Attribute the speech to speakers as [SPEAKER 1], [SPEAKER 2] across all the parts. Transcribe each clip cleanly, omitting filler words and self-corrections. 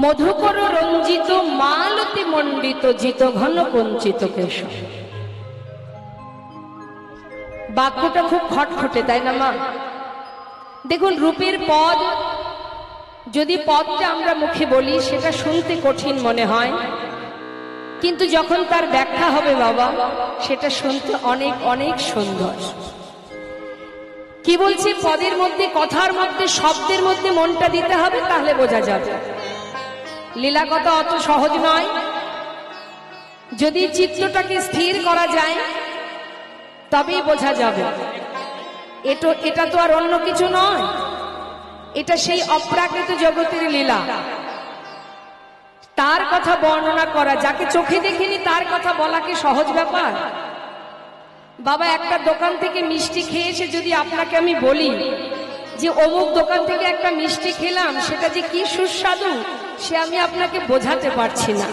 [SPEAKER 1] মধুকর রঞ্জিত মালতি মণ্ডিত জিত ঘন কঞ্চিত কেশ। বাক্যটা খুব খটখটে, তাই না মা? দেখুন, রূপের পদ, যদি পদটা আমরা মুখে বলি সেটা শুনতে কঠিন মনে হয়, কিন্তু যখন তার ব্যাখ্যা হবে বাবা, সেটা শুনতে অনেক অনেক সুন্দর। কি বলছি? পদের মধ্যে, কথার মধ্যে, শব্দের মধ্যে মনটা দিতে হবে, তাহলে বোঝা যাবে। লীলা কথা অত সহজ নয়। যদি চিত্রটাকে স্থির করা যায় তবেই বোঝা যাবে। এটা তো আর অন্য কিছু নয়, এটা সেই অপ্রাকৃত জগতের লীলা। তার কথা বর্ণনা করা, যাকে চোখে দেখিনি তার কথা বলা কি সহজ ব্যাপার? বাবা, একটা দোকান থেকে মিষ্টি খেয়ে এসে যদি আপনাকে আমি বলি যে অমুক দোকান থেকে একটা মিষ্টি খেলাম, সেটা যে কি সুস্বাদু, সে আমি আপনাকে বোঝাতে পারছি না।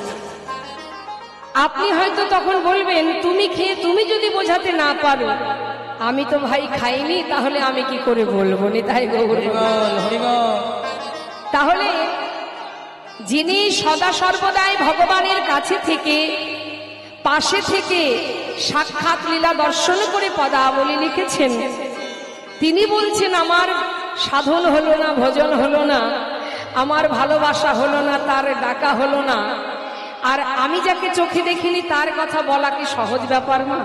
[SPEAKER 1] আপনি হয়তো তখন বলবেন, তুমি খেয়ে তুমি যদি বোঝাতে না পারো, আমি তো ভাই খাইনি, তাহলে আমি কি করে বলবো? তাই তাহলে যিনি সদা সর্বদাই ভগবানের কাছে থেকে, পাশে থেকে সাক্ষাৎ লীলা দর্শন করে পদাবলী লিখেছেন, তিনি বলছেন আমার সাধন হলো না, ভজন হলো না, আমার ভালোবাসা হলো না, তার ডাকা হলো না, আর আমি যাকে চোখে দেখিনি তার কথা বলা কি সহজ ব্যাপার না?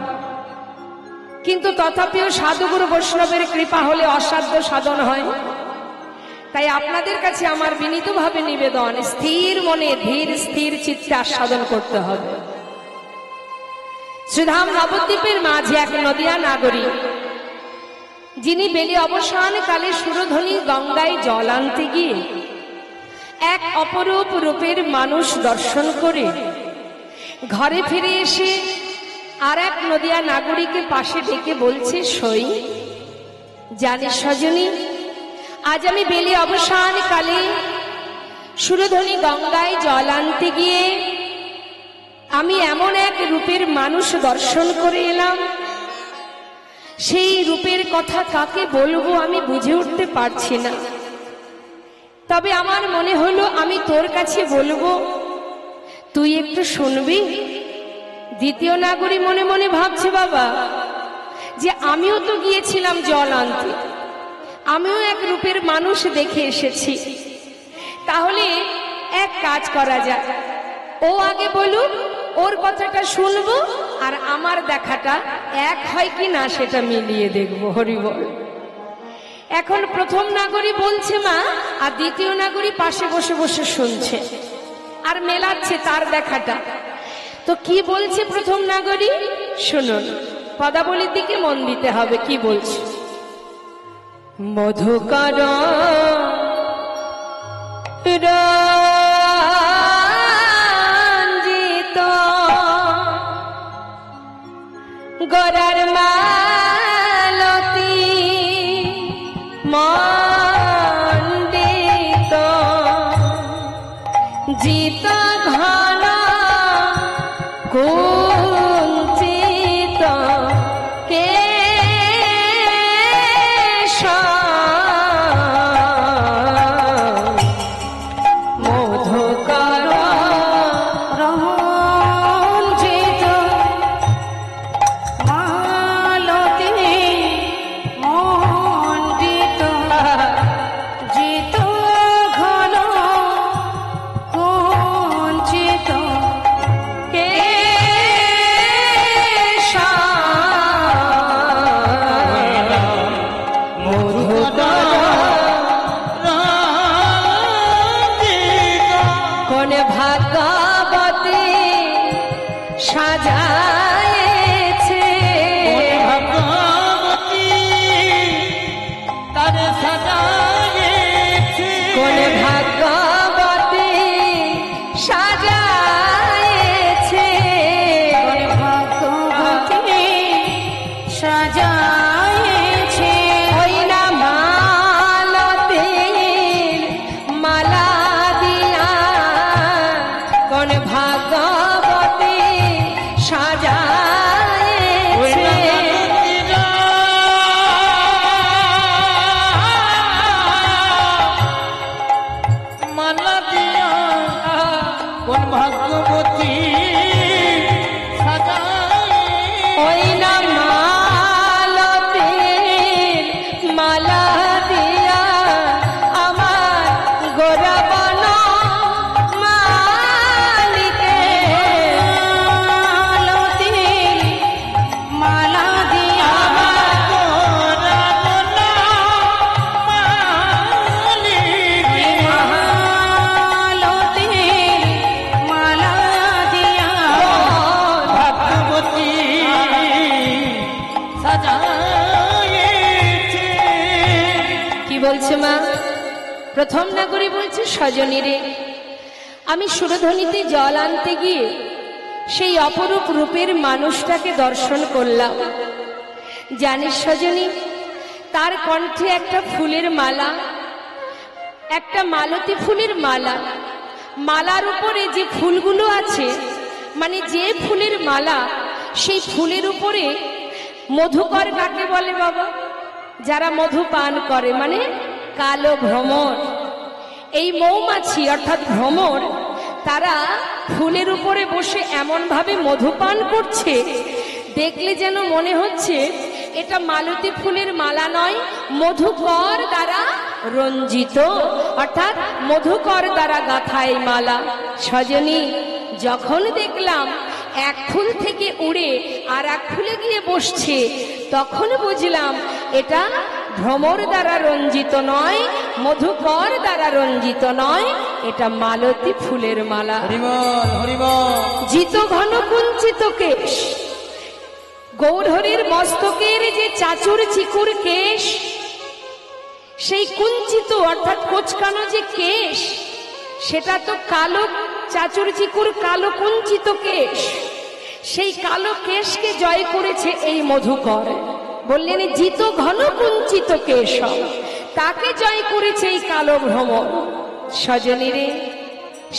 [SPEAKER 1] কিন্তু তথাপিও সাধুগুরু বৈষ্ণবের কৃপা হলে অসাধ্য সাধন হয়। তাই আপনাদের কাছে আমার বিনীতভাবে নিবেদন, স্থির মনে ধীর স্থির চিত্তে আস্বাদন করতে হবে। শ্রীধাম নবদ্বীপের মাঝে এক নদিয়া নাগরী, যিনি বেলি অবসান কালে সুরধ্বনি গঙ্গায় জল আনতে গিয়ে এক অপরূপ রূপের মানুষ দর্শন করে ঘরে ফিরে এসে আর এক নদিয়া নাগরীকে পাশে ডেকে বলছে, সই জানিস সজনী, আজ আমি বেলি অবসান কালে সুরধ্বনি গঙ্গায় জল আনতে গিয়ে আমি এমন এক রূপের মানুষ দর্শন করে এলাম, সেই রূপের কথা কাকে বলবো আমি বুঝে উঠতে পারছি না। তবে আমার মনে হলো আমি তোর কাছে বলবো, তুই একটু শুনবি। দ্বিতীয় নাগরী মনে মনে ভাবছে, বাবা, যে আমিও তো গিয়েছিলাম জল আনতে, আমিও এক রূপের মানুষ দেখে এসেছি, তাহলে এক কাজ করা যায়, ও আগে বলুক, ওর কথাটা শুনবো, আর আমার দেখাটা এক হয় কি না সেটা মিলিয়ে দেখবো। হরি বল। এখন প্রথম নাগরী বলছে মা, আর দ্বিতীয় নাগরী পাশে বসে বসে শুনছে আর মেলাচ্ছে তার দেখাটা। তো কি বলছে প্রথম নাগরী শুনুন, পদাবলীর দিকে মন দিতে হবে। কি বলছে? মধুকর রঞ্জিত গরার মালতি মণ্ডিত জিত ঘন কুঞ্চিত কেশ মধুকর রঞ্জিত মালতি মণ্ডিত জিত ঘন কুঞ্চিত
[SPEAKER 2] দিয়া কোন ভাগ্যবতী সাজায়
[SPEAKER 1] ওই না মালতীর মালা দিয়া আমার গোরা বন মালিকে
[SPEAKER 3] মালতীর মালা দিয়া
[SPEAKER 2] গোরা বনা মালিক
[SPEAKER 3] মালতীর মালা দিয়া
[SPEAKER 2] ভাগ্যবতী সাজায়েছে।
[SPEAKER 1] কি বলছে মা? প্রথম নাগরী বলছে, সজনী রে, আমি সুরধ্বনিতে জল আনতে গিয়ে সেই অপরূপ রূপের মানুষটাকে দর্শন করলাম। জানিস সজনী, তার কণ্ঠে একটা ফুলের মালা, একটা মালতী ফুলের মালা, মালার উপরে যে ফুলগুলো আছে, মানে যে ফুলের মালা, সেই ফুলের উপরে মধুকর কাকে বলে বাবা? যারা মধু পান করে, মানে কালো ভ্রমর। এই মৌমাছি অর্থাৎ ভ্রমর, তারা ফুলের উপরে বসে এমন ভাবে মধু পান করছে, দেখলে যেন মনে হচ্ছে এটা মালতী ফুলের মালা নয়, মধুকর দ্বারা রঞ্জিত, অর্থাৎ মধুকর দ্বারা গাঁথা এই মালা। সজনী, যখন দেখলাম এক ফুল থেকে উড়ে আর এক ফুলে গিয়ে বসছে, তখন বুঝলাম এটা ভ্রমর দ্বারা রঞ্জিত নয়, মধুকর দ্বারা রঞ্জিত নয়, এটা মালতী ফুলের মালা।
[SPEAKER 2] হরিবল হরিবল।
[SPEAKER 1] জিত ঘন কুঞ্চিত কেশ, গৌরহরির মস্তকের যে চাচুর চিকুর কেশ, সেই কুঞ্চিত অর্থাৎ কোচকানো যে কেশ, সেটা তো কালো, চাচুর চিকুর কালো কুঞ্চিত কেশ, সেই কালো কেশকে জয় করেছে এই মধুকর। বললেন জিত ঘন কুঞ্চিত কেশ, তাকে জয় করেছে এই কালো ভ্রমর। সজনী রে,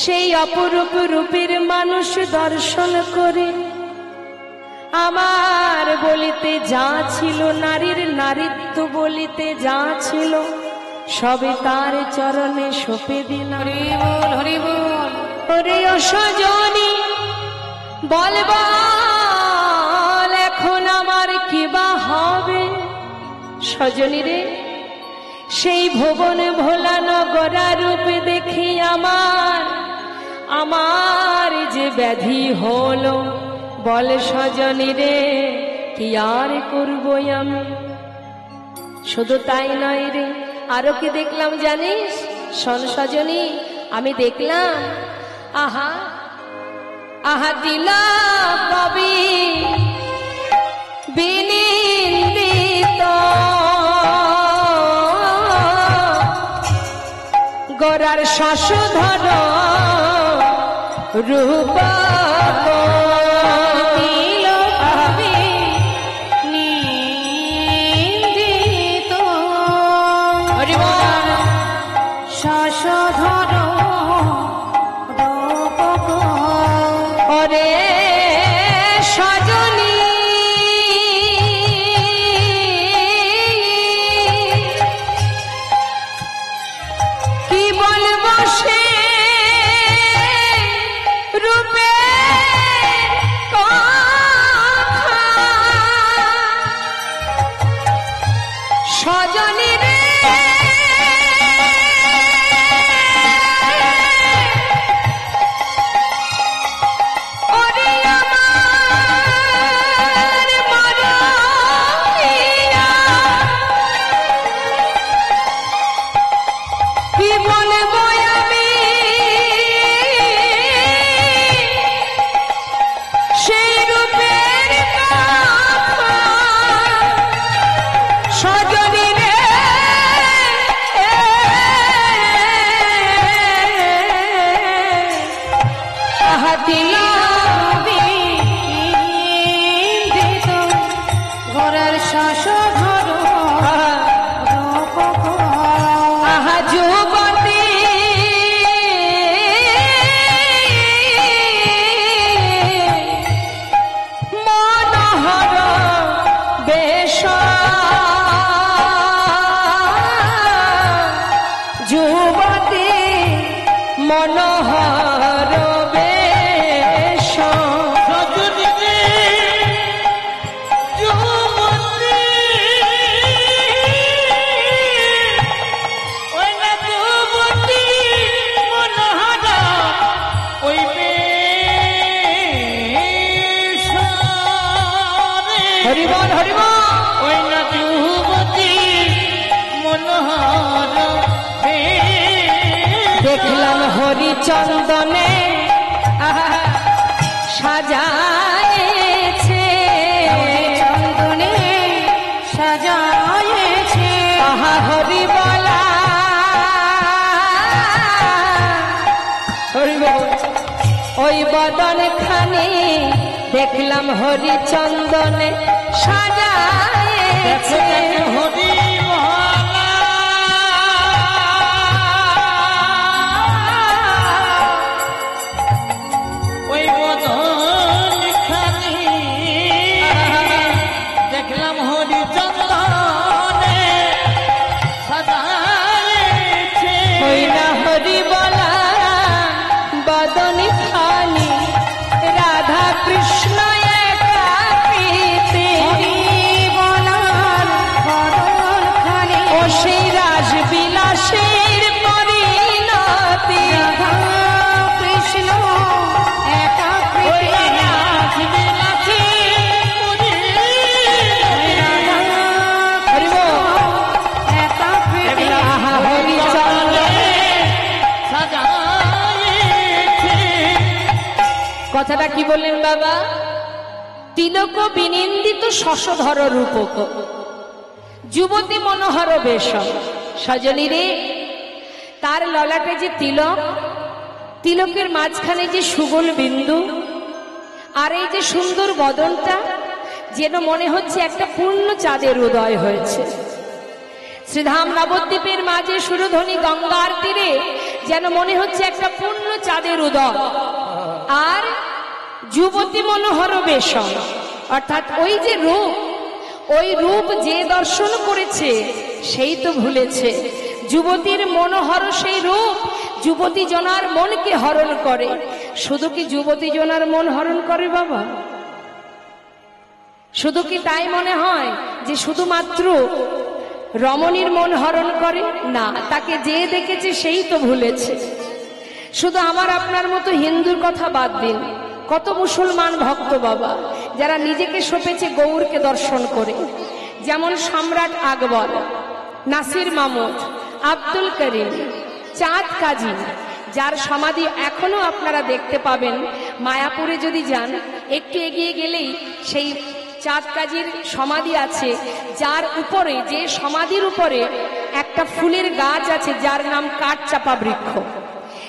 [SPEAKER 1] সেই অপরূপ রূপের মানুষ দর্শন করে আমার বলিতে যা ছিল, নারীর নারীত্ব বলিতে যা ছিল, সবে তার চরণে সঁপে দিন।
[SPEAKER 3] হরিবল হরিবল।
[SPEAKER 1] ওরে ও সজনী, বল বল এখন আমার কিবা হবে? সজনী রে, সেই ভুবন ভোলা নগরা রূপে দেখি আমার যে ব্যাধি হলো, বল সজনী রে, কি আর করবো আমি? শুধু তাই নয় রে, আরো কি দেখলাম জানিস? শোন সজনী, আমি দেখলাম, আহা আহা দিলা কবি বিনিন্দিত গোরার শশধর রূপ
[SPEAKER 3] শশধর
[SPEAKER 1] ওরে সজনী, কি বলবো সে রূপে কথা, সজনী রে,
[SPEAKER 3] ঘরের শশধর
[SPEAKER 1] আহা যুবতী মনোহর বেশ, যুবতী মন মনোহর বেশ
[SPEAKER 2] রজনী রে যুবতী ওই না যুবতী মনোহরা ওই বেশ
[SPEAKER 1] হরিবল হরিবল
[SPEAKER 2] ওই না যুবতী মনোহর
[SPEAKER 1] দেখলাম হরিচন্দনে আহা, সাজায়েছে
[SPEAKER 3] চন্দনে সাজায়েছে
[SPEAKER 1] আহা হরিবলা হরিবল ওই বদন খানি দেখলাম হরিচন্দনে সাজায়েছে
[SPEAKER 2] হরি ওই বদন খানি দেখলাম হরি চন্দনে সাজায়েছে
[SPEAKER 1] ওই না হরিবলা বদন খানি রাধা কৃষ্ণ একাকৃতি
[SPEAKER 3] বলার বদন খানি
[SPEAKER 1] ও সেই রাস বিলাসের পরিণতি
[SPEAKER 3] রাধা কৃষ্ণ
[SPEAKER 2] ওই
[SPEAKER 3] একাকৃতি
[SPEAKER 2] রাস বিলাসী পুরী
[SPEAKER 3] রাধা
[SPEAKER 1] হরিবল
[SPEAKER 3] একাকৃতি
[SPEAKER 1] আহা হরিচন্দন
[SPEAKER 2] সাজায়েছে
[SPEAKER 1] কথাটা কি বললেন বাবা তিলক বিনিন্দিত শশধর রূপক যুবতী মনোহর বেশ সজনী রে তার ললাটে যে তিলক তিলকের মাঝখানে যে সুগোল বিন্দু আর এই যে সুন্দর বদনটা যেন মনে হচ্ছে একটা পূর্ণ চাঁদের উদয় হয়েছে শ্রীধাম নবদ্বীপের মাঝে সুরধ্বনি গঙ্গার তীরে যেন মনে হচ্ছে একটা পূর্ণ চাঁদের উদয় আর যুবতী মনোহর বেশ অর্থাৎ ওই যে রূপ ওই রূপ যে দর্শন করেছে সেই তো ভুলেছে যুবতীর মনোহর সেই রূপ যুবতী জনার মনকে হরণ করে শুধু কি যুবতী জনার মন হরণ করে বাবা শুধু কি তাই মনে হয় যে শুধুমাত্র রমণীর মন হরণ করে না তাকে যে দেখেছে সেই তো ভুলেছে শুধু আমার আপনার মতো হিন্দুর কথা বাদ দিন কত মুসলমান ভক্ত বাবা যারা নিজেকে সঁপেছে গৌরকে দর্শন করে যেমন সম্রাট আকবর নাসির মামুদ আব্দুল করিম চাঁদ কাজী যার সমাধি এখনো আপনারা দেখতে পাবেন মায়াপুরে যদি যান একটু এগিয়ে গেলেই সেই চাঁদ কাজীর সমাধি আছে যার উপরে যে সমাধির উপরে একটা ফুলের গাছ আছে যার নাম কাঠচাপা বৃক্ষ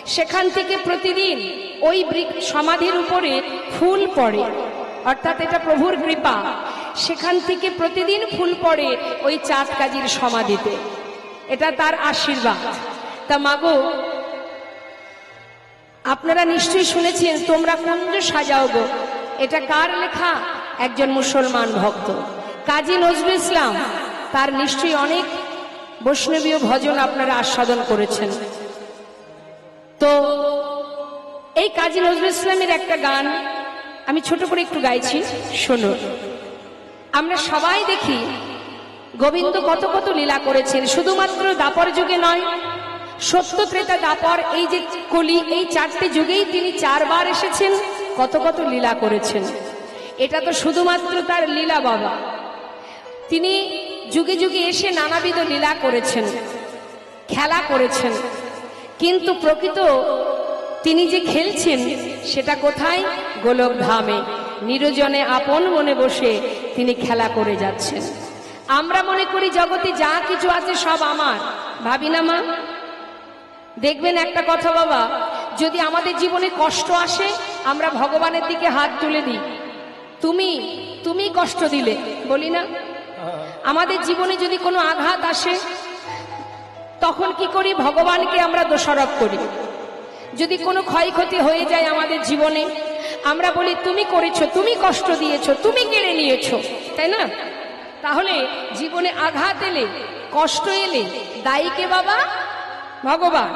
[SPEAKER 1] সেখান থেকে প্রতিদিন ওই সমাধির উপরে ফুল পড়ে অর্থাৎ এটা প্রভুর কৃপা সেখান থেকে প্রতিদিন ফুল পড়ে ওই চাঁদ কাজীর সমাধিতে এটা তার আশীর্বাদ তা মাগো আপনারা নিশ্চয়ই শুনেছেন তোমরা কুঞ্জ সাজাও গো এটা কার লেখা একজন মুসলমান ভক্ত কাজী নজরুল ইসলাম তার নিশ্চয়ই অনেক বৈষ্ণবীয় ভজন আপনারা আস্বাদন করেছেন তো এই কাজী নজরুল ইসলামের একটা গান আমি ছোট করে একটু গাইছি শুনুন আমরা সবাই দেখি গোবিন্দ কত কত লীলা করেছেন শুধুমাত্র দাপর যুগে নয় সত্য ত্রেতা দাপর এই যে কলি এই চারটে যুগেই তিনি চারবার এসেছেন কত কত লীলা করেছেন এটা তো শুধুমাত্র তার লীলা বাবা তিনি যুগে যুগে এসে নানাবিধ লীলা করেছেন খেলা করেছেন কিন্তু প্রকৃত তিনি যে খেলছেন সেটা কোথায় গোলক ধামে নিরজনে আপন মনে বসে তিনি খেলা করে যাচ্ছেন আমরা মনে করি জগতে যা কিছু আছে সব আমার ভাবি না মা দেখবেন একটা কথা বাবা যদি আমাদের জীবনে কষ্ট আসে আমরা ভগবানের দিকে হাত তুলে দিই তুমি কষ্ট দিলে বলি না আমাদের জীবনে যদি কোনো আঘাত আসে তখন কি করি ভগবানকে আমরা দোষারোপ করি যদি কোনো ক্ষয়ক্ষতি হয়ে যায় আমাদের জীবনে আমরা বলি তুমি করেছো তুমি কষ্ট দিয়েছো তুমি কেড়ে নিয়েছো তাই না তাহলে জীবনে আঘাত এলে কষ্ট এলে দায়ী কে বাবা ভগবান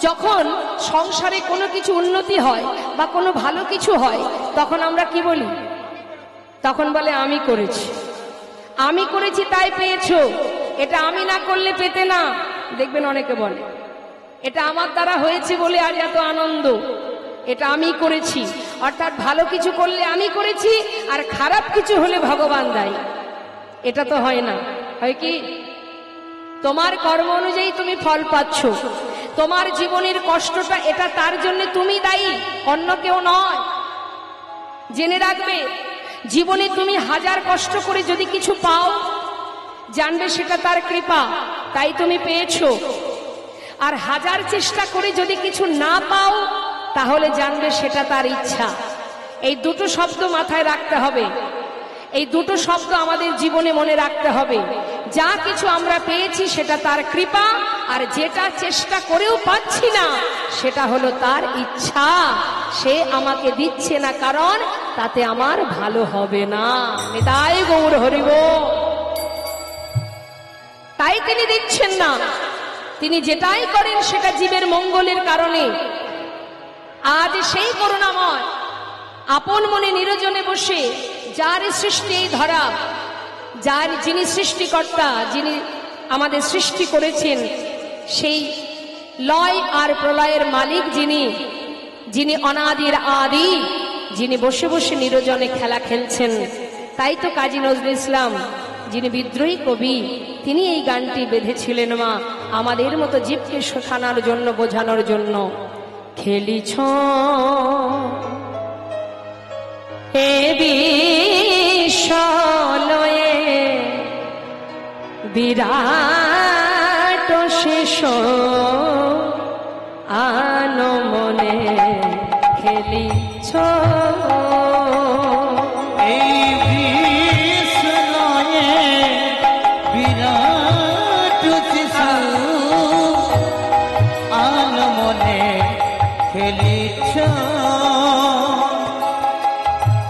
[SPEAKER 1] যখন সংসারে কোনো কিছু উন্নতি হয় বা কোনো ভালো কিছু হয়, তখন আমরা কি বলি? তখন বলে আমি করেছি, আমি করেছি তাই পেয়েছো, এটা আমি না করলে পেতে না। দেখবেন অনেকে বলে এটা আমার দ্বারা হয়েছে বলে আজ এত আনন্দ, এটা আমি করেছি। অর্থাৎ ভালো কিছু করলে আমি করেছি, আর খারাপ কিছু হলে ভগবান দায়ী। এটা তো হয় না। হয় কি? তোমার কর্ম অনুযায়ী তুমি ফল পাচ্ছ, তোমার জীবনের কষ্টটা এটা তার জন্য তুমি দায়ী, অন্য কেউ নয়। জেনে রাখবে, জীবনে তুমি হাজার কষ্ট করে যদি কিছু পাও, জানবে সেটা তার কৃপা, তাই তুমি পেয়েছো। আর হাজার চেষ্টা করে যদি কিছু না পাও, তাহলে জানবে সেটা তার ইচ্ছা। এই দুটো শব্দ মাথায় রাখতে হবে, এই দুটো শব্দ আমাদের জীবনে মনে রাখতে হবে। যা কিছু আমরা পেয়েছি সেটা তার কৃপা, আর যেটা চেষ্টা করেও পাচ্ছি না সেটা হলো তার ইচ্ছা। সে আমাকে দিচ্ছে না কারণ তাতে আমার ভালো হবে না। নিতাই গৌর হরিব। তাই তিনি দিচ্ছেন না, তিনি যেটাই করেন সেটা জীবের মঙ্গলের কারণে। আজ সেই করুণাময় আপন মনে নিরজনে বসে যার সৃষ্টি এই ধরা, যিনি সৃষ্টিকর্তা, যিনি আমাদের সৃষ্টি করেছেন, সেই লয় আর প্রলয়ের মালিক যিনি অনাদির আদি, যিনি বসে বসে নিরজনে খেলা খেলছেন। তাই তো কাজী নজরুল ইসলাম, যিনি বিদ্রোহী কবি, তিনি এই গানটি বেঁধেছিলেন মা আমাদের মতো জীবকে শোষানোর জন্য, বোঝানোর জন্য। খেলিছ এ বিশ্বলয়ে বিরাট শেষ আনমনে খেলিছ
[SPEAKER 2] এই বিশ্বলয়ে বিরাট শিশু আনমনে খেলিছ।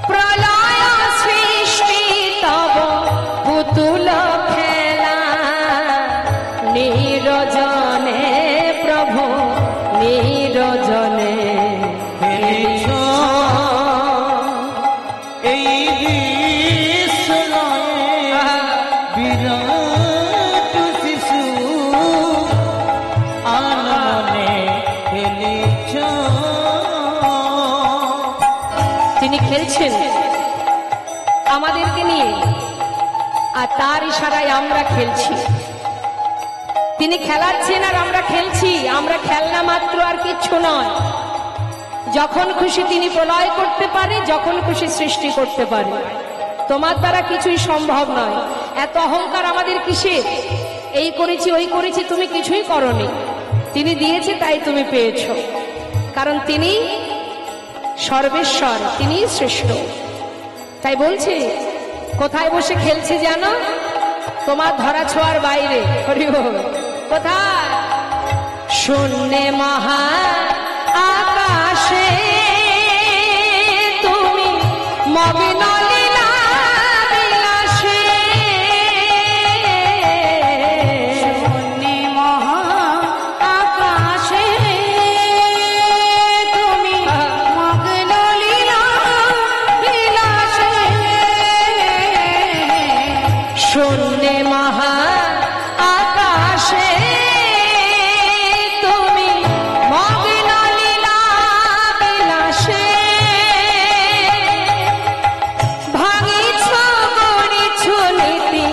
[SPEAKER 1] প্রলয় সৃষ্টি তব পুতুল খেলা, নিরজনে প্রভু নিরজনে
[SPEAKER 2] খেলিছ এই বিশ্বলয়ে বিরাট শিশু আনমনে খেলিছ।
[SPEAKER 1] তিনি খেলছেন আমাদেরকে নিয়ে, আর তার ইশারায় আমরা খেলছি। তিনি খেলাচ্ছেন আর আমরা খেলছি। আমরা খেলনা মাত্র, আর কিচ্ছু নয়। যখন খুশি তিনি প্রলয় করতে পারে, যখন খুশি সৃষ্টি করতে পারে। তোমার দ্বারা কিছুই সম্ভব নয়। এত অহংকার আমাদের কিসের? এই করেছি ওই করেছি, তুমি কিছুই করনি। তিনি দিয়েছে তাই তুমি পেয়েছো, কারণ তিনি সর্বেশ্বর, তিনি শ্রেষ্ঠ। তাই বলছে, কোথায় বসে খেলছে জানো? তোমার ধরা ছোঁয়ার বাইরে। হরি বল। কোথায়? শূন্যে মহা আকাশে তুমি মগ্ন লীলা বিলাসে।
[SPEAKER 3] শূন্যে মহা আকাশে তুমি মগ্ন লীলা বিলাসে।
[SPEAKER 1] শূন্যে মহা আকাশে তুমি মগ্ন লীলা বিলাসে। ভাঙিছ গড়িছ নীতি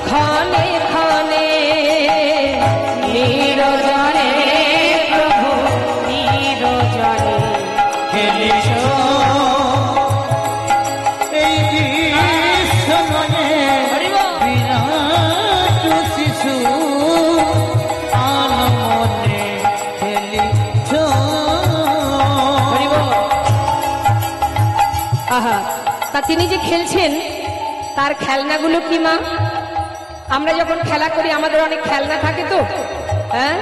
[SPEAKER 1] ক্ষণে ক্ষণে, নিরজনে প্রভু নিরজনে
[SPEAKER 2] খেলিছ এই বিশ্বলয়ে বিরাট শিশু আনমনে খেলিছ।
[SPEAKER 1] আহা, তা তিনি যে খেলছেন তার খেলনাগুলো কি মা? আমরা যখন খেলা করি আমাদের অনেক খেলনা থাকে তো, হ্যাঁ?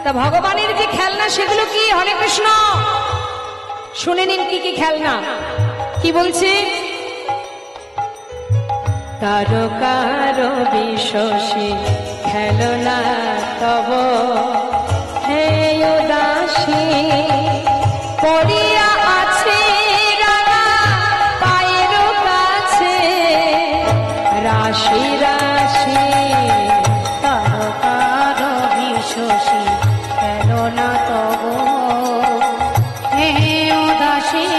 [SPEAKER 1] তা ভগবানের যে খেলনা সেগুলো কি? হরে কৃষ্ণ। শুনে নিন কি কি খেলনা। কি বলছে? তারকার বিশ্বসী খেলনা তব হে উদাসী পড়িয়া আছে রাঙা পায়ের কাছে রাশি রাশি
[SPEAKER 3] তারকার বিশ্বসী কেন না তব হে উদাসী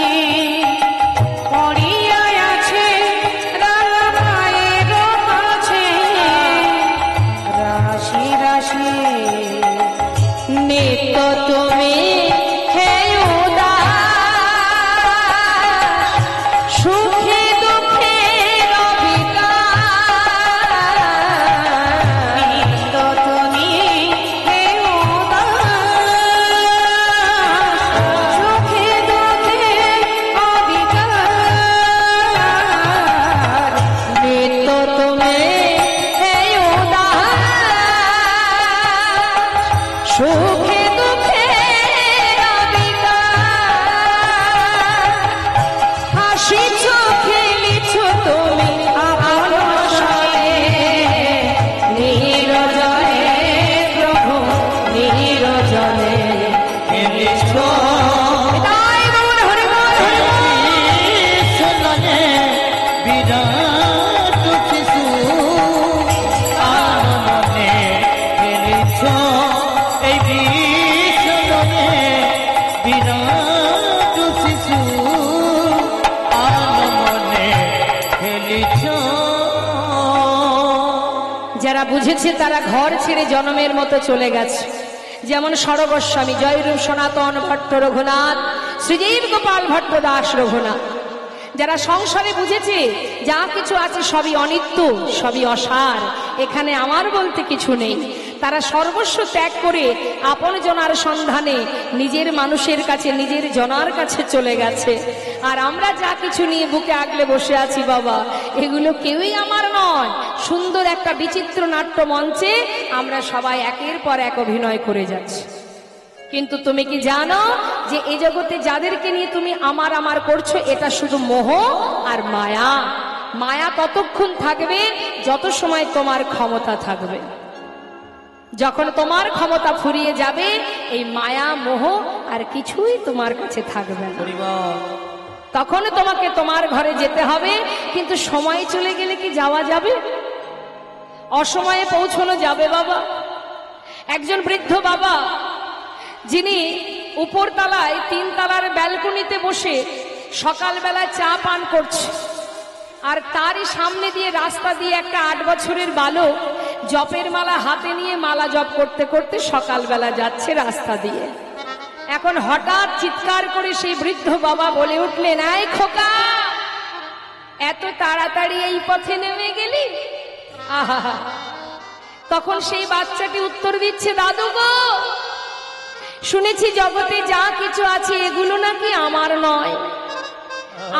[SPEAKER 3] পড়িয়া আছে রাঙা পায়ের কাছে রাশি রাশি
[SPEAKER 1] নিত্য তুমি হে উদাস সুখে দুঃখে
[SPEAKER 3] নিত্য তুমি হে উদাস সুখে দুঃখে অবিকার
[SPEAKER 1] নিত্য তুমি হে উদাস সুখে দুঃখে হাসিছ খেলিছ তুমি আপন সয়ে নিরজনে প্রভু নিরজনে
[SPEAKER 2] খেলিছ
[SPEAKER 1] তাই বলুন হরি বল, হরি বল।
[SPEAKER 2] বিশ্বনয়ে বিরাট শিশু আনমনে খেলিছ এই বিশ্বনয়ে বিরাট শিশু আনমনে খেলিছ।
[SPEAKER 1] যারা বুঝেছে তারা ঘর ছেড়ে জনমের মতো চলে গেছে, যেমন সরগোস্বামী, জয়রূপ সনাতন ভট্ট রঘুনাথ, শ্রীজীব গোপাল ভট্ট দাস রঘুনাথ। যারা সংসারে বুঝেছে যা কিছু আছে সবই অনিত্য, সবই অসার, এখানে আমার বলতে কিছু নেই, তারা সর্বস্ব ত্যাগ করে আপন জনার সন্ধানে নিজের মানুষের কাছে, নিজের জনার কাছে চলে গেছে। আর আমরা যা কিছু নিয়ে বুকে আগলে বসে আছি বাবা, এগুলো কেউই আমার নয়। সুন্দর একটা বিচিত্র নাট্য মঞ্চে আমরা সবাই একের পর এক অভিনয় করে যাচ্ছি। কিন্তু তুমি কি জানো যে এই জগতে যাদেরকে নিয়ে তুমি আমার আমার করছো, এটা শুধু মোহ আর মায়া। মায়া ততক্ষণ থাকবে যত সময় তোমার ক্ষমতা থাকবে। যখন তোমার ক্ষমতা ফুরিয়ে যাবে, এই মায়া মোহ আর কিছুই তোমার কাছে থাকবে না। তখন তোমাকে তোমার ঘরে যেতে হবে। কিন্তু সময় চলে গেলে কি যাওয়া যাবে? অসময়ে পৌঁছানো যাবে বাবা? একজন বৃদ্ধ বাবা, যিনি উপরতলায় 3 তলার ব্যালকনিতে বসে সকালবেলা চা পান করছে, আর তারই সামনে দিয়ে রাস্তা দিয়ে একটা 8 বছরের বালক জপের মালা হাতে নিয়ে মালা জপ করতে করতে সকালবেলা যাচ্ছে রাস্তা দিয়ে। এখন হঠাৎ চিৎকার করে সেই বৃদ্ধ বাবা বলে উঠলেন, এই খোকা, এত তাড়াতাড়ি এই পথে নেমে গেলি? আহা! তখন সেই বাচ্চাটি উত্তর দিচ্ছে, দাদু গো, শুনেছি জগতে যা কিছু আছে এগুলো নাকি আমার নয়।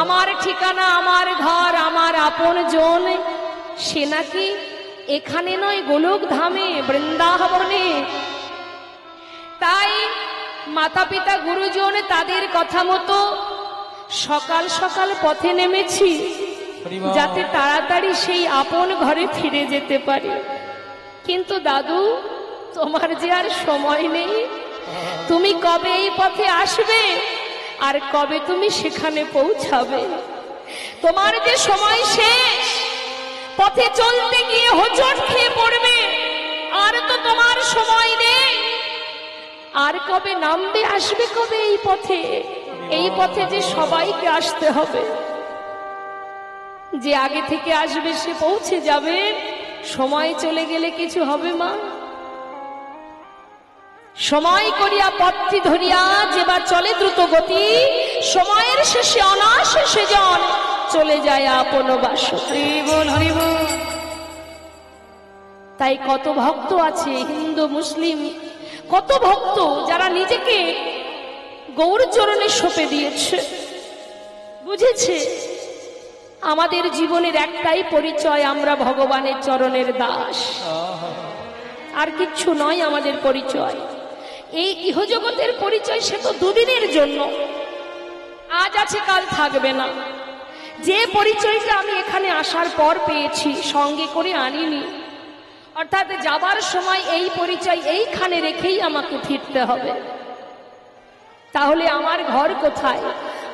[SPEAKER 1] আমার ঠিকানা, আমার ঘর, আমার আপন জন, সে নাকি এখানে নয়, গোলক ধামে, বৃন্দাবনে। তাই মাতা পিতা গুরুজন তাদের কথা মতো সকাল সকাল পথে নেমেছি, যাতে তাড়াতাড়ি সেই আপন ঘরে ফিরে যেতে পারি। কিন্তু দাদু, তোমার যে আর সময় নেই। তুমি কবে এই পথে আসবে আর কবে তুমি সেখানে পৌঁছাবে? তোমার যে সময় শেষ, পথে চলতে গিয়ে হোঁচট খেয়ে পড়বে, আর তো তোমার সময় নেই। আর কবে নামবে, আসবে কবে এই পথে? এই পথে যে সবাইকে আসতে হবে। যে আগে থেকে আসবে সে পৌঁছে যাবে, সময় চলে গেলে কিছু হবে মা? সময় করিয়া পথটি ধরিয়া যেবার চলে দ্রুত গতি, সময়ের শেষে অনায়াসে সেজন চলে যায় আপন বাসতে। তাই কত ভক্ত আছে, হিন্দু মুসলিম, কত ভক্ত যারা নিজেকে গৌর চরণে সঁপে দিয়েছে, বুঝেছে আমাদের জীবনের একটাই পরিচয়, আমরা ভগবানের চরণের দাস, আর কিচ্ছু নয় আমাদের পরিচয়। এই ইহজগতের পরিচয় সে তো দুদিনের জন্য, আজ আছে কাল থাকবে না। যে পরিচয়টা আমি এখানে আসার পর পেয়েছি, সঙ্গে করে আনিনি, অর্থাৎ যাবার সময় এই পরিচয় এইখানে রেখেই আমাকে ফিরতে হবে। তাহলে আমার ঘর কোথায়,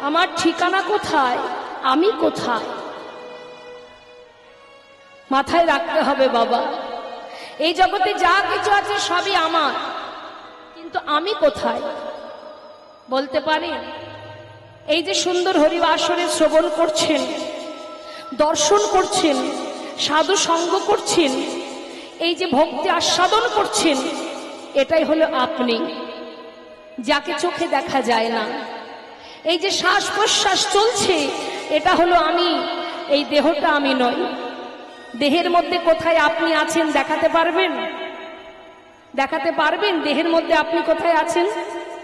[SPEAKER 1] আমার ঠিকানা কোথায়, আমি কোথায়, মাথায় রাখতে হবে বাবা। এই জগতে যা কিছু আছে সবই আমার, কিন্তু আমি কোথায় বলতে পারি? এই যে সুন্দর হরিবাসরে শ্রবণ করছেন, দর্শন করছেন, সাধু সঙ্গ করছেন, এই যে ভক্তি আস্বাদন করছেন, এটাই হলো আপনি, যাকে চোখে দেখা যায় না। এই যে শ্বাস প্রশ্বাস চলছে, এটা হলো আমি, এই দেহটা আমি নই। দেহের মধ্যে কোথায় আপনি আছেন দেখাতে পারবেন? দেখাতে পারবেন দেহের মধ্যে আপনি কোথায় আছেন?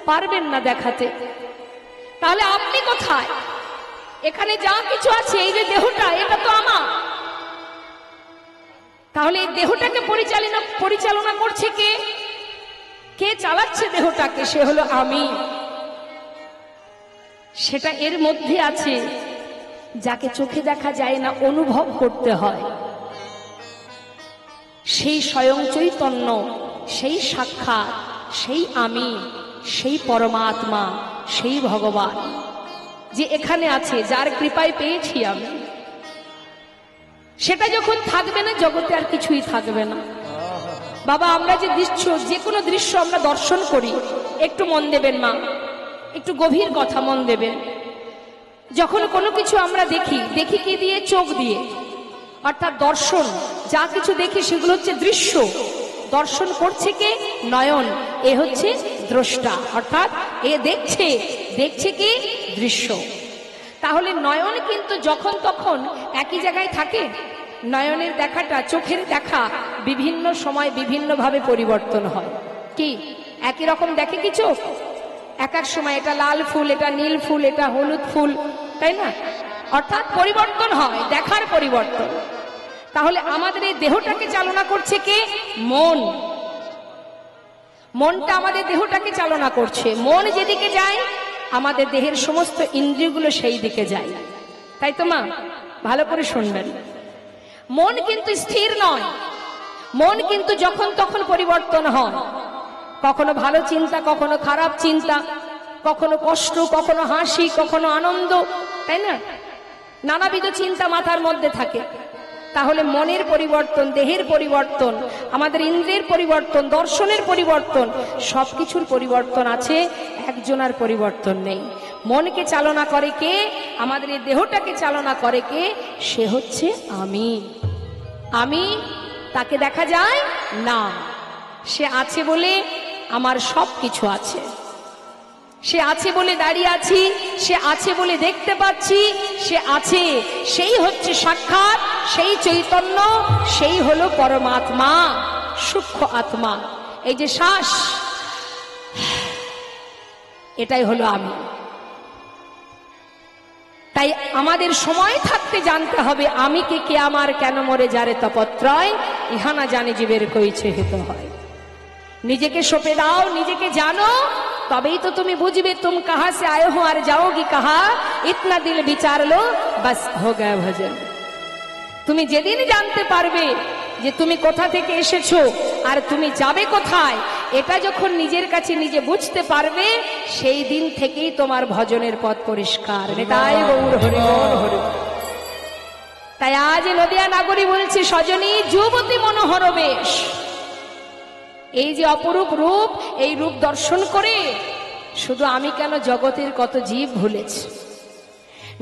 [SPEAKER 1] পারবেন না দেখাতে। তাহলে আপনি কোথায়? এখানে যা কিছু আছে, এই যে দেহটা, এটা তো আমার। তাহলে এই দেহটাকে পরিচালনা করছে কে? কে চালাচ্ছে দেহটাকে? সে হলো আমি। সেটা এর মধ্যে আছে, যাকে চোখে দেখা যায় না, অনুভব করতে হয়। সেই স্বয়ং চৈতন্য, সেই সাক্ষাৎ, সেই আমি, সেই পরমাত্মা, সেই ভগবান যে এখানে আছে, যার কৃপায় পেয়েছি আমি, সেটা যখন থাকবে না, জগতে আর কিছুই থাকবে না। বাবা, আমরা যে কোনো দৃশ্য আমরা দর্শন করি, একটু মন দেবেন মা, একটু গভীর কথা মন দেবেন। যখন কোনো কিছু আমরা দেখি, দেখি কি দিয়ে? চোখ দিয়ে। অর্থাৎ দর্শন, যা কিছু দেখি সেগুলো হচ্ছে দৃশ্য। দর্শন করছে কে? নয়ন। এ হচ্ছে দ্রষ্টা, অর্থাৎ এ দেখছে। দেখছে কি? দৃশ্য। তাহলে নয়ন কিন্তু যখন তখন একই জায়গায় থাকে? নয়নের দেখাটা, চোখের দেখা বিভিন্ন সময় বিভিন্নভাবে পরিবর্তন হয়। কি একই রকম দেখে কি চোখ? এক এক সময় এটা লাল ফুল, এটা নীল ফুল, এটা হলুদ ফুল, তাই না? অর্থাৎ পরিবর্তন হয়, দেখার পরিবর্তন। তাহলে আমাদের এই দেহটাকে চালনা করছে কে? মন। মনটা আমাদের দেহটাকে চালনা করছে। মন যেদিকে যায়, আমাদের দেহের সমস্ত ইন্দ্রিয়গুলো সেই দিকে যায়। তাই তো মা? ভালো করে শুনবেন। মন কিন্তু স্থির নয়, মন কিন্তু যখন তখন পরিবর্তন হয়। কখনো ভালো চিন্তা, কখনো খারাপ চিন্তা, কখনো কষ্ট, কখনো হাসি, কখনো আনন্দ, তাই না? নানাবিধ চিন্তা মাথার মধ্যে থাকে। তাহলে মনের পরিবর্তন, দেহের পরিবর্তন, আমাদের ইন্দ্রিয়ের পরিবর্তন, দর্শনের পরিবর্তন, সবকিছুর পরিবর্তন আছে, একজনের পরিবর্তন নেই। মনকে চালনা করে কে? আমাদের এই দেহটাকে চালনা করে কে? সে হচ্ছে আমি। আমি, তাকে দেখা যায় না। সে আছে বলে আমার সব কিছু আছে। সে আছে বলে দাঁড়িয়ে আছি, সে আছে বলে দেখতে পাচ্ছি, সে আছে। সেই হচ্ছে সাক্ষাৎ, সেই চৈতন্য, সেই হলো পরমাত্মা, সূক্ষ্ম আত্মা। এই যে শ্বাস, এটাই হলো আমি। তাই আমাদের সময় থাকতে জানতে হবে আমি কে আমার কেন মরে যারে তপত্রয়, ইহানা জানে জীবের কইছে হিত হয়। নিজেকে সঁপে দাও, নিজেকে জানো, তবেই তো তুমি বুঝবে তুম কাহা সে আয়ে হো আর যাওগি কাহা। ইতনা দিল বিচার লো, বাস হো গয়া ভজন। তুমি যেদিন জানতে পারবে যে তুমি কোথা থেকে এসেছো আর তুমি যাবে কোথায়, এটা যখন নিজের কাছে নিজে বুঝতে পারবে, সেই দিন থেকেই তোমার ভজনের পথ পরিষ্কার। তাই গৌর হরি গৌর হরি। তাই আজ নদিয়া নাগরী বলছি, সজনী যুবতী মনোহর বেশ। এই যে অপরূপ রূপ, এই রূপ দর্শন করে শুধু আমি কেন, জগতের কত জীব ভুলেছে।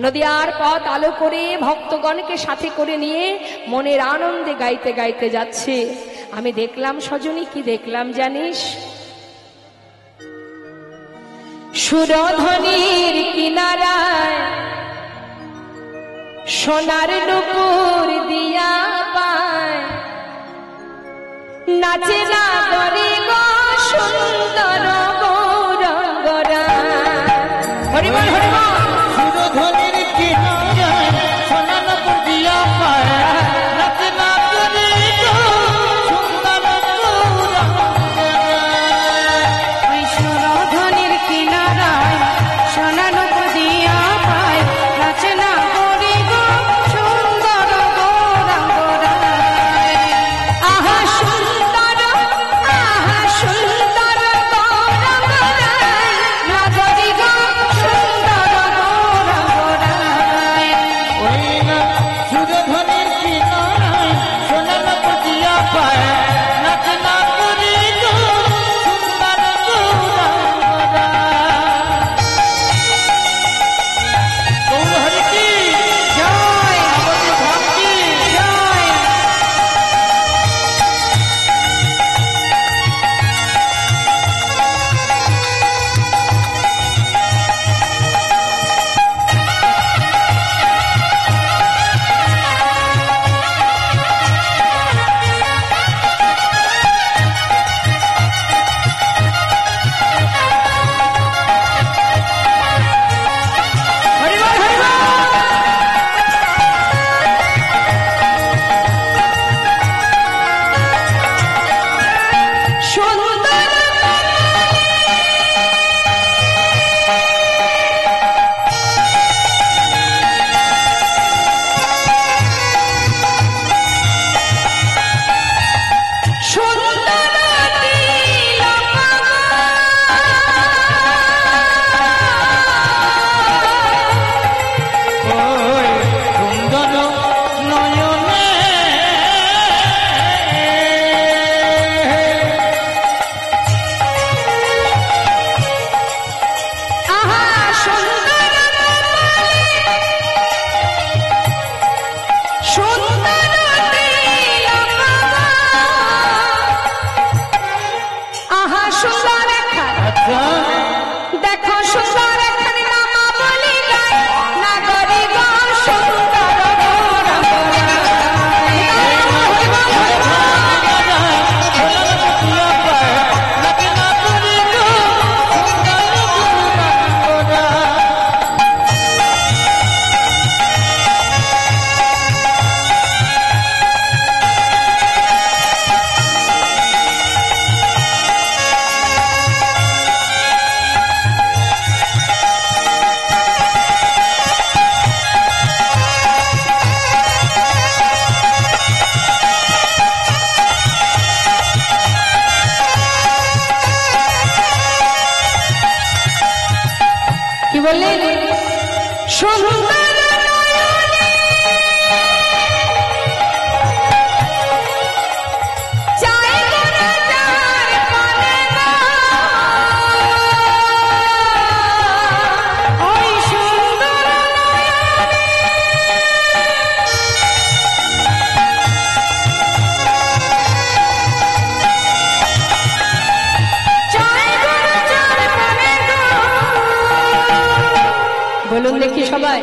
[SPEAKER 1] নদিয়ার পথ আলো করে ভক্তগণকে সাথে করে নিয়ে মনের আনন্দে গাইতে গাইতে যাচ্ছে। আমি দেখলাম সজনী, কি দেখলাম জানিস? সুরধ্বনির কিনারায় সোনার নুপুর দিয়া পায়, নাচে না গরি গো সুন্দর গৌরঙ্গরা। হরিবল হরিবল।
[SPEAKER 2] সুরধ্বনির কিনারায় সোনা নুপুর দিয়া পায়, নাচে না গরি গো সুন্দর গৌরঙ্গরা।
[SPEAKER 3] ওই সুরধ্বনির কিনারায় সোনা নুপুর দিয়া পায়, নাচে না গরি গো সুন্দর গৌরাঙ্গরা।
[SPEAKER 1] আহা কি বললেন? সুন্দর নয়নে চাই মোরা যার পানে না।
[SPEAKER 3] ওই সুন্দর নয়নে চাই মোরা যার পানে না।
[SPEAKER 1] বলুন দেখি সবাই,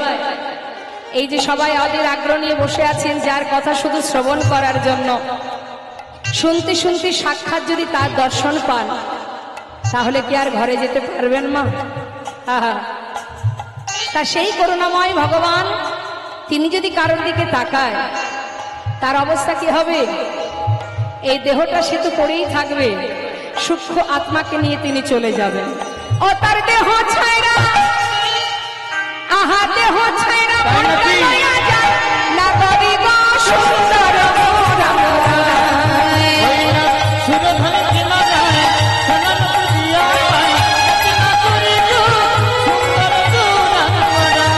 [SPEAKER 1] এই যে সবাই অধীর আগ্রহ নিয়ে বসে আছেন যার কথা শুধু শ্রবণ করার জন্য, শুনতে শুনতে সাক্ষাৎ যদি তার দর্শন পান তাহলে কি আর ঘরে যেতে পারবেন মা? আহা, তা সেই করুণাময় ভগবান তিনি যদি কারোর দিকে তাকায় তার অবস্থা কি হবে? এই দেহটা সে তো পড়েই থাকবে, সূক্ষ্ম আত্মাকে নিয়ে তিনি চলে যাবেন। ও তার দেহ ছাইরা, আহা দেহ ছাইরা
[SPEAKER 2] তাই নাকি?
[SPEAKER 1] মনটা লইয়া যায়, না করিব সুন্দর মোরা মোরায়।
[SPEAKER 2] ওই না সুরধনী কিনারায় সোনার দিয়া পায়, রচনা করি গো সুন্দর দুরাঙ্গরা।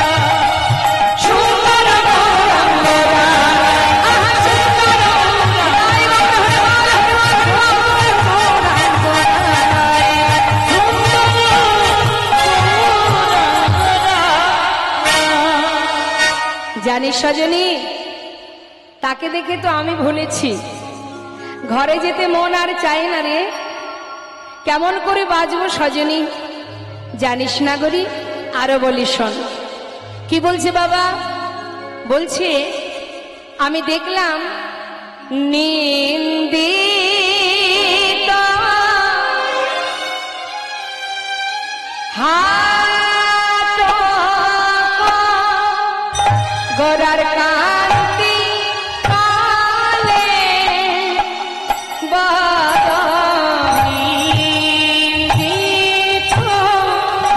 [SPEAKER 1] সুন্দর মোরা মোরায়, আহা সুন্দর মোরায়, জানিস সজনী, তাকে দেখে তো আমি ভুলেছি, ঘরে যেতে মন আর চাই না রে। কেমন করে বাঁচবো সজনী জানিস না গরি? আরো বলি শোন। কি বলছে বাবা? বলছে আমি দেখলাম নিন্দিত হাত গোরার কান্তি কালে
[SPEAKER 3] নিন্দিত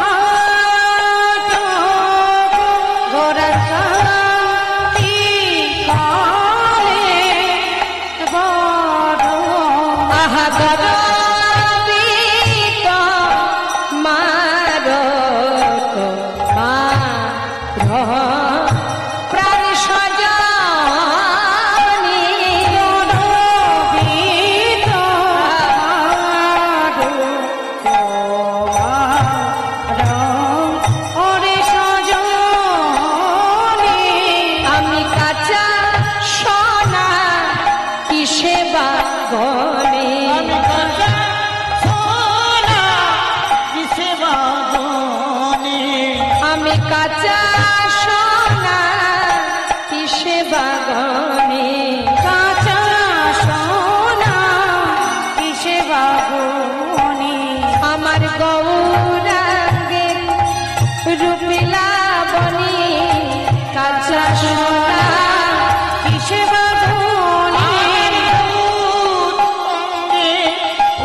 [SPEAKER 3] হাত গোরার কান্তি কালে বড়
[SPEAKER 1] আহা গরবিত মারত মার প্রাণ সজনী
[SPEAKER 3] গরবিত ওরে সজনী
[SPEAKER 1] আমি কাঁচা সোনা কিসে বাগনে।
[SPEAKER 2] আমি কাঁচা সোনা কিসে বাঁধনে।
[SPEAKER 1] আমি কাঁচা সোনা কিসে বাগনে।
[SPEAKER 3] কাঁচা সোনা কিসে বাগুনি
[SPEAKER 1] আমার গৌরাঙ্গের রূপিলা বনি কাঁচা সোনা
[SPEAKER 3] কিসে বাগুনি
[SPEAKER 2] অঙ্গে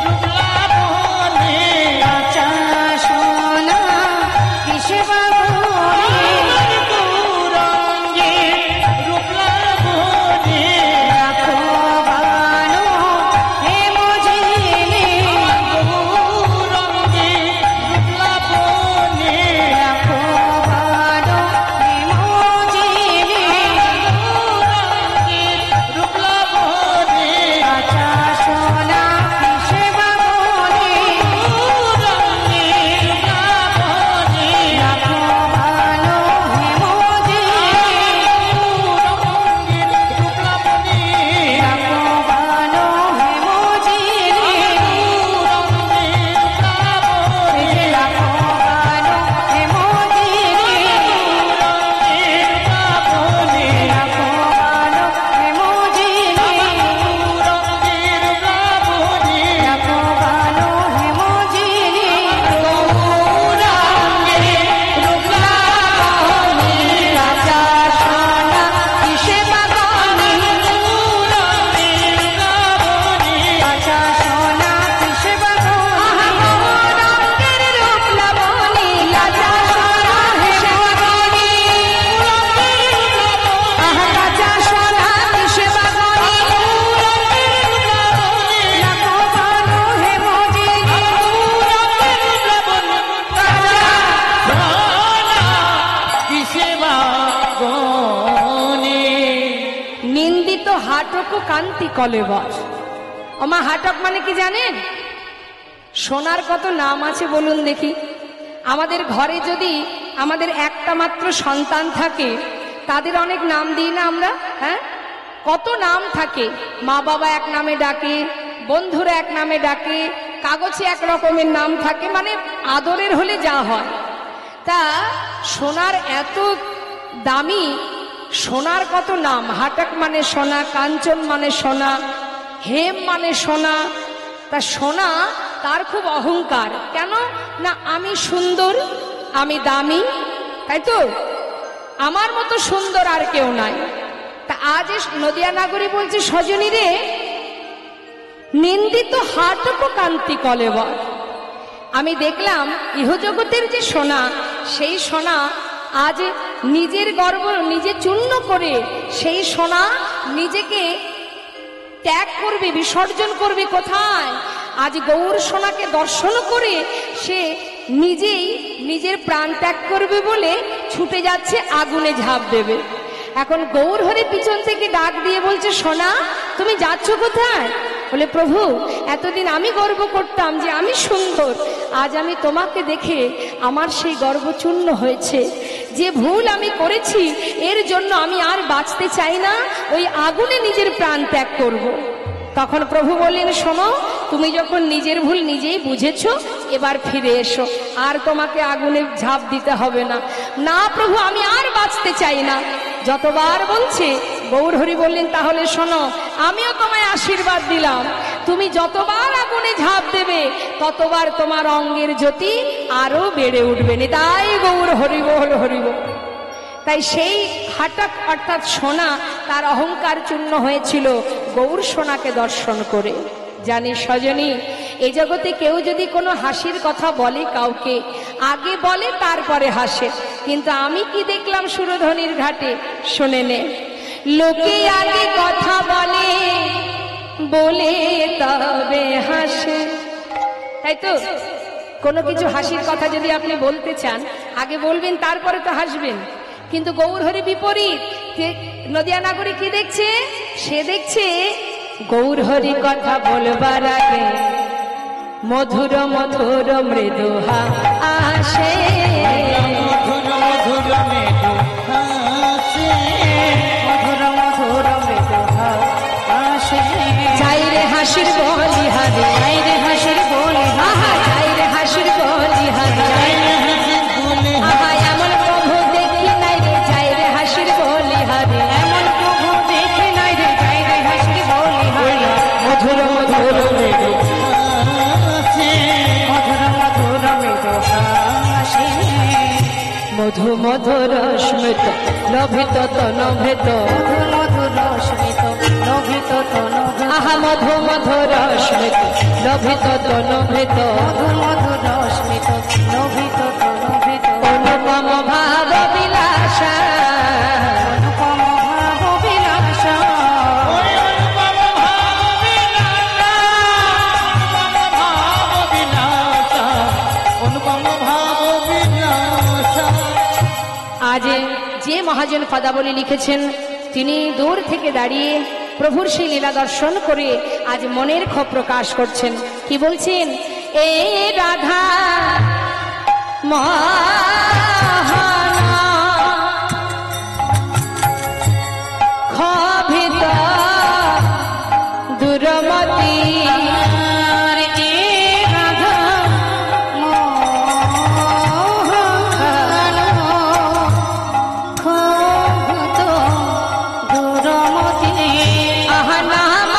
[SPEAKER 2] রূপলা বনে।
[SPEAKER 3] কাঁচা সোনা কিসে বাগুনি
[SPEAKER 2] গৌরাঙ্গে রূপলা বনে।
[SPEAKER 3] রাখো বানো হে মজিলি
[SPEAKER 2] গৌরাঙ্গে রূপলা বনে।
[SPEAKER 3] রাখো
[SPEAKER 1] হাটক কান্তি কলেবর। ওমা হাটক মানে কি জানেন? সোনার কত নাম আছে বলুন দেখি। আমাদের ঘরে যদি আমাদের একটা মাত্র সন্তান থাকে, তাদের অনেক নাম দিই না আমরা? হ্যাঁ, কত নাম থাকে। মা বাবা এক নামে ডাকে, বন্ধুরা এক নামে ডাকে, কাগজে এক রকমের নাম থাকে, মানে আদরের হলে যা হয়। তা সোনার এত দামি, সোনার কত নাম। হাটক মানে সোনা, কাঞ্চন মানে সোনা, হেম মানে সোনা। তা সোনা তার খুব অহংকার। কেন না? আমি সুন্দর, আমি দামি, তাই তো? আমার মতো সুন্দর আর কেউ নাই। তা আজ নদিয়া নাগরী বলছে, সজনী রে, নিন্দিত হাটক কান্তি কলেবর। আমি দেখলাম ইহজগতের যে সোনা, সেই সোনা আজ নিজের গর্ব নিজে চূর্ণ করে সেই সোনা নিজেকে ত্যাগ করবে, বিসর্জন করবে। কোথায়? আজ গৌর সোনাকে দর্শন করে সে নিজেই নিজের প্রাণ ত্যাগ করবে বলে ছুটে যাচ্ছে, আগুনে ঝাঁপ দেবে। এখন গৌর হরি পিছন থেকে ডাক দিয়ে বলছে, সোনা তুমি যাচ্ছ কোথায়? বলে, প্রভু এতদিন আমি গর্ব করতাম যে আমি সুন্দর, আজ আমি তোমাকে দেখে আমার সেই গর্ব চূর্ণ হয়েছে। যে ভুল আমি করেছি এর জন্য আমি আর বাঁচতে চাই না, ওই আগুনে নিজের প্রাণ ত্যাগ করব। তখন প্রভু বললেন, শোনো, তুমি যখন নিজের ভুল নিজেই বুঝেছ, এবার ফিরে এসো, আর তোমাকে আগুনে ঝাঁপ দিতে হবে না। না প্রভু, আমি আর বাঁচতে চাই না। যতবার বলছে, গৌর হরি বললেন, তাহলে শোনো, আমিও তোমায় আশীর্বাদ দিলাম, তুমি যতবার আগুনে ঝাঁপ দেবে ততবার তোমার অঙ্গের জ্যোতি আরো বেড়ে উঠবে। তাই গৌর হরি বল, হরি বল। তাই সেই হাটক অর্থাৎ সোনা, তার অহংকার চূর্ণ হয়েছিল গৌর সোনাকে দর্শন করে। জানি সজনী, এই জগতে কেউ যদি কোনো হাসির কথা বলে কাউকে, আগে বলে তারপরে হাসে। কিন্তু আমি কি দেখলাম সুরধনির ঘাটে, শুনে নে। লোকে আগে কথা বলে, বলে তবে হাসে। তাই তো? কোনো কিছু হাসির কথা যদি আপনি বলতে চান, আগে বলবেন তারপরে তো হাসবেন। কিন্তু গৌর হরি বিপরীত। নদিয়া নাগরী কি দেখছে? সে দেখছে গৌর হরি কথা বলবার আগে মধুর মধুর মৃদু আসে,
[SPEAKER 2] মধুর মধুর মৃদু হাসে,
[SPEAKER 3] মধুর মধুর মৃদু আসে।
[SPEAKER 1] চাই রে হাসির বলি হারে,
[SPEAKER 3] চাই রে হাসির বলি
[SPEAKER 1] আহা, চাই রে হাসির বলি হারে, আহা, এমন প্রভু দেখি নাই রে, চাই রে হাসির বলি হারে,
[SPEAKER 3] এমন প্রভু দেখি নাই রে, চাই রে হাসির বলি হারে।
[SPEAKER 2] মধুর মধুর মৃদু হাসে,
[SPEAKER 3] মধুর মধুর মৃদু আসে।
[SPEAKER 1] মধু মধুর স্মিত লোভিত তনভেত,
[SPEAKER 3] মধুর মধুর স্মিত লোভিত তনভেত,
[SPEAKER 1] আহা, মধু মধুর স্মিত লোভিত তনভেত,
[SPEAKER 3] মধুর মধুর স্মিত লোভিত তনভেত।
[SPEAKER 1] অনুপম ভাব বিলাসা,
[SPEAKER 3] অনুপম ভাব বিলাসা,
[SPEAKER 2] ওই অনুপম ভাব বিলাসা, অনুপম ভাব বিলাসা।
[SPEAKER 1] আজ যে মহাজন পদাবলী লিখেছেন, তিনি দূর থেকে দাঁড়িয়ে প্রভুর সেই লীলা দর্শন করে আজ মনের ক্ষোভ প্রকাশ করছেন। কি বলছেন? এ রাধা ক্ষোভিত দুরমতি,
[SPEAKER 3] রাধা মোহন ক্ষোভিত দুরমতি,
[SPEAKER 1] আহনাম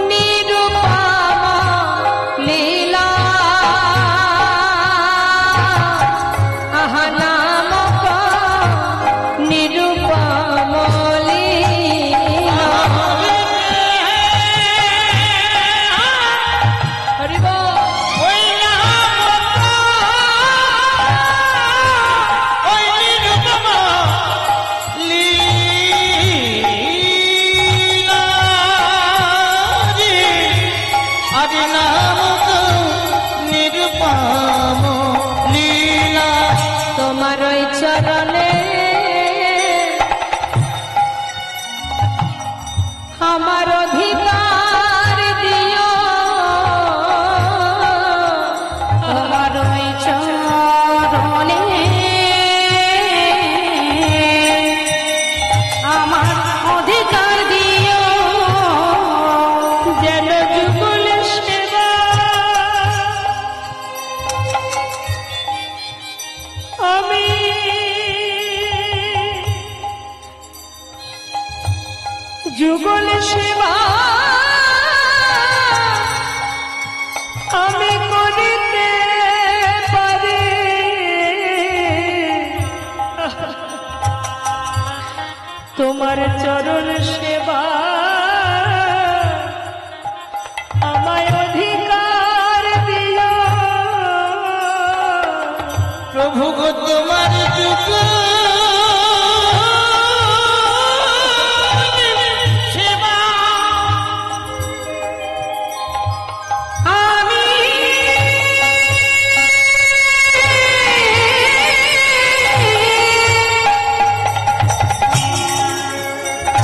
[SPEAKER 1] নিরূপম লীলা, যুগল সেবা আমি করিতে পারি, তোমার চরণ সেবা আমায় অধিকার দিও।
[SPEAKER 2] প্রভু গো তোমার যুগ সেবা
[SPEAKER 3] আমি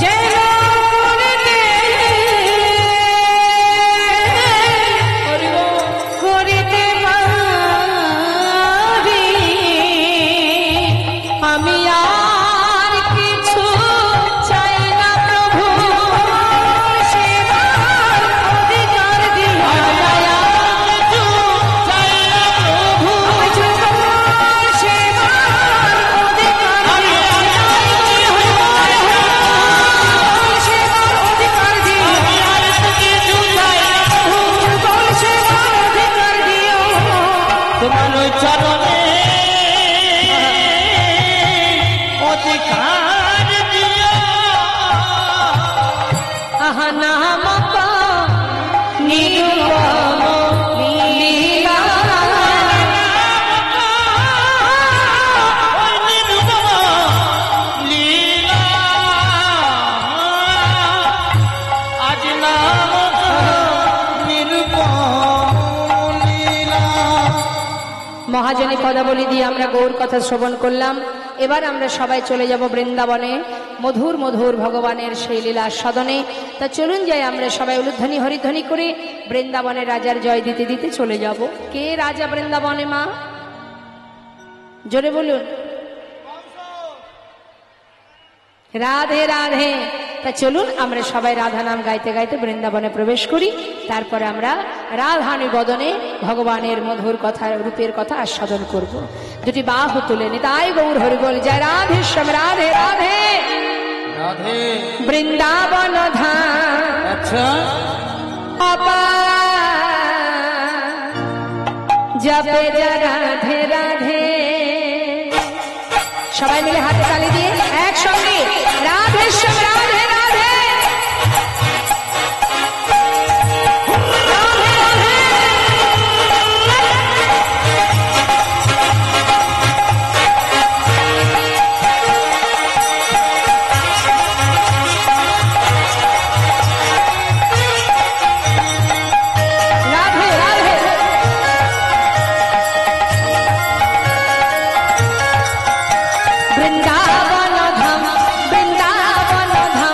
[SPEAKER 3] যেন করিতে পারি,
[SPEAKER 1] আমি আর কিছু চাই না প্রভু,
[SPEAKER 3] সেবার অধিকার দিও।
[SPEAKER 2] তোমার ওই চরণে অধিকার দিও।
[SPEAKER 1] আহা নামক নিরুপম লীলা,
[SPEAKER 2] ওই নিরুপম লীলা আজ নাম নিরুপম লীলা।
[SPEAKER 1] মহাজনী পদাবলী দিয়ে আমরা গৌর কথা শ্রবণ করলাম। এবার আমরা সবাই চলে যাব বৃন্দাবনে, মধুর মধুর ভগবানের সেই লীলা সদনে। তা চলুন যাই আমরা সবাই উলুধ্বনি হরিধ্বনি করে বৃন্দাবনের রাজার জয় দিতে দিতে চলে যাব। কে রাজা বৃন্দাবনে মা? জোরে বলুন। রাধে রাধে। তা চলুন আমরা সবাই রাধা নাম গাইতে গাইতে বৃন্দাবনে প্রবেশ করি, তারপরে আমরা রাধানি বদনে ভগবানের মধুর কথা রূপের কথা আস্বাদন করব। দুটি বাহু তুলে নিতাই গৌর হরি বল জয় রাধে শ্যাম রাধে রাধে।
[SPEAKER 2] রাধে।
[SPEAKER 1] বৃন্দাবন ধাম
[SPEAKER 2] আচ্ছা
[SPEAKER 1] জপে যা রাধে রাধে। সবাই মিলে হাতে তালি দিয়ে একসঙ্গে রাধে শ্যাম রাধে রাধে। রাধে রাধে। বৃন্দাবন ধাম বৃন্দাবন ধাম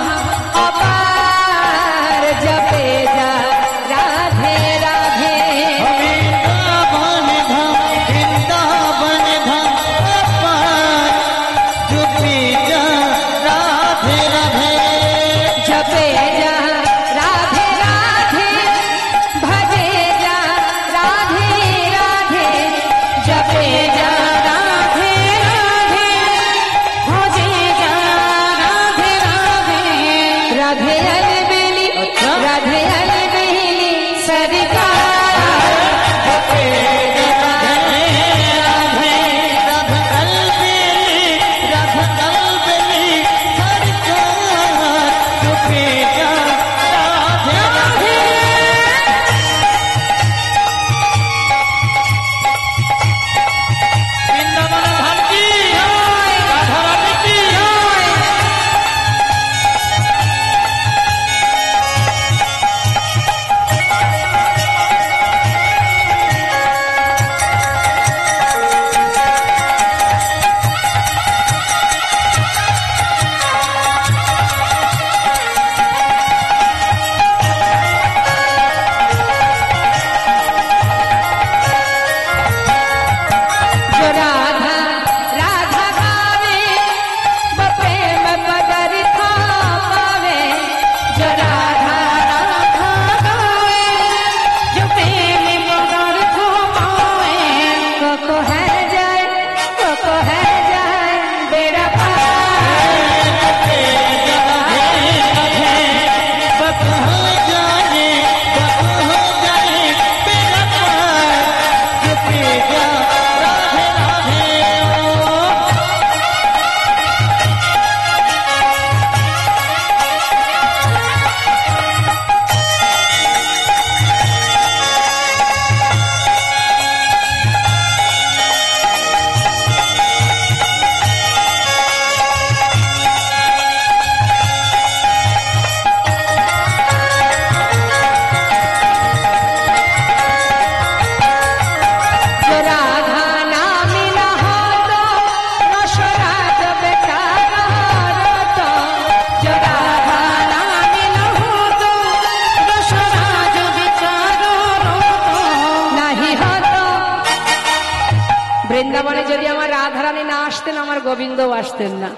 [SPEAKER 1] রাধারানী না আসতেন আমার গোবিন্দও আসতেন না।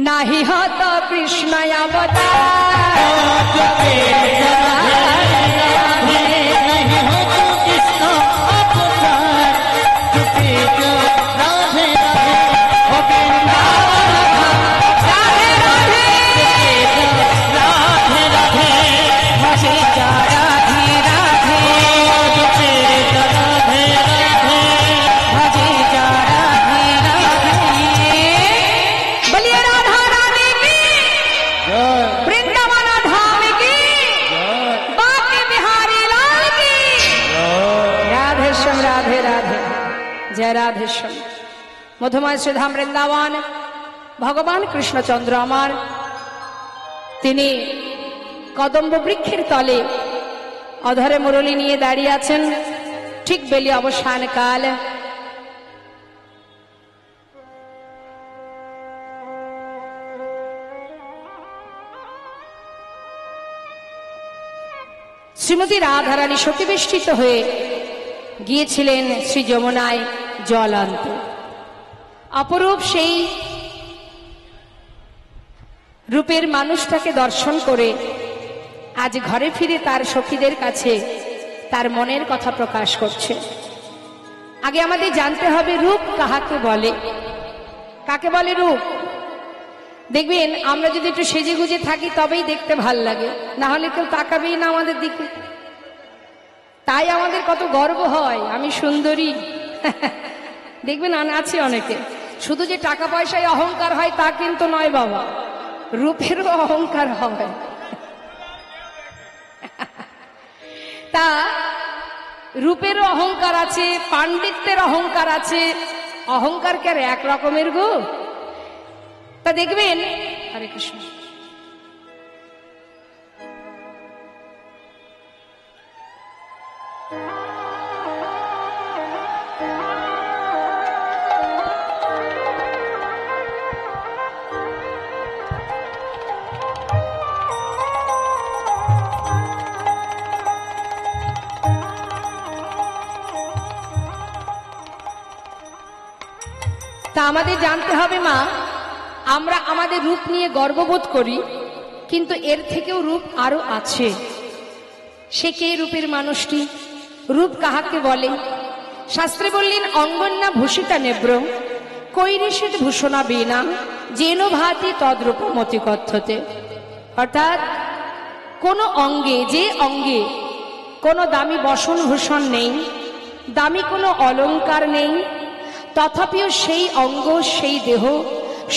[SPEAKER 1] নাহি হত কৃষ্ণ जय राधेश्याम। मधुमय श्रीधाम वृंदावन भगवान कृष्णचंद्र आमार तिनी कदम्ब वृक्षेर तले अधरे मुरली निये दाड़िये आछेन। ठीक बेली अवसान काल श्रीमती राधारानी शोकबिष्टित हुए গিয়েছিলেন শ্রী যমুনায় জল আনতে। অপরূপ সেই রূপের মানুষটাকে দর্শন করে আজ ঘরে ফিরে তার সখীদের কাছে তার মনের কথা প্রকাশ করছে। আগে আমাদের জানতে হবে রূপ কাহাকে বলে, কাকে বলে রূপ। দেখবেন আমরা যদি একটু সেজে গুজে থাকি তবেই দেখতে ভাল লাগে, না হলে কেউ তাকাবেই না আমাদের দিকে। তাই আমাদের কত গর্ব হয় আমি সুন্দরী। দেখবেন আছে অনেকে, শুধু যে টাকা পয়সায় অহংকার হয় তা কিন্তু নয় বাবা, রূপেরও অহংকার হয়। তা রূপেরও অহংকার আছে, পাণ্ডিত্যের অহংকার আছে। অহংকার কে এক রকমের গো। তা দেখবেন, হরে কৃষ্ণ, তা আমাদের জানতে হবে মা, আমরা আমাদের রূপ নিয়ে গর্ববোধ করি, কিন্তু এর থেকেও রূপ আরো আছে। সে কে রূপের মানুষটি? রূপ কাহাকে বলে? শাস্ত্রে বললেন অঙ্গন্যা ভূষিতা নেব্র কৈরিষিত ভূষণা বীণা যেন ভাতি তদ্রূপমতি কথ্যতে। অর্থাৎ কোন অঙ্গে, যে অঙ্গে কোনো দামি বসন ভূষণ নেই, দামি কোনো অলংকার নেই, তথাপিও সেই অঙ্গ সেই দেহ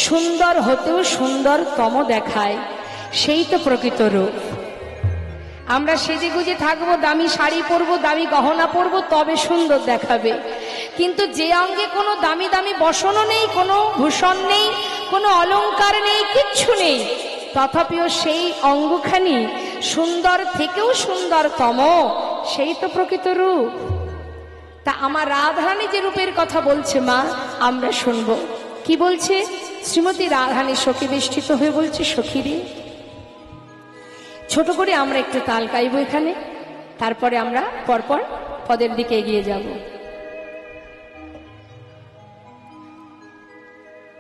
[SPEAKER 1] সুন্দর হতেও সুন্দরতম দেখায়, সেই তো প্রকৃত রূপ। আমরা সেজে গুজে থাকবো, দামি শাড়ি পরবো, দামি গহনা পরবো, তবে সুন্দর দেখাবে। কিন্তু যে অঙ্গে কোনো দামি দামি বসনও নেই, কোনো ভূষণ নেই, কোনো অলংকার নেই, কিচ্ছু নেই, তথাপিও সেই অঙ্গখানি সুন্দর থেকেও সুন্দরতম, সেই তো প্রকৃত রূপ। তা আমার রাধারানী যে রূপের কথা বলছে মা, আমরা শুনবো কি বলছে। শ্রীমতী রাধারানী সখী বেষ্টিত হয়ে বলছে, সখীরে, ছোট করে আমরা একটু তাল গাইব এখানে, তারপরে আমরা পরপর পদের দিকে এগিয়ে যাব।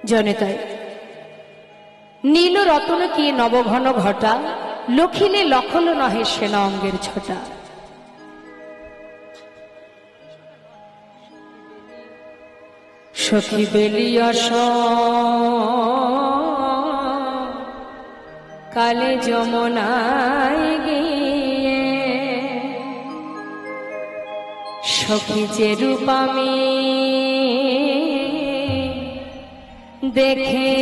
[SPEAKER 1] জনেতায় নীল রতন কি নবঘন ঘটা, লখিলে লখল নহে সেনা অঙ্গের ছটা। সখী বেলিয়স কালে যমুনায় গিয়ে, সখী যে রূপ আমি দেখে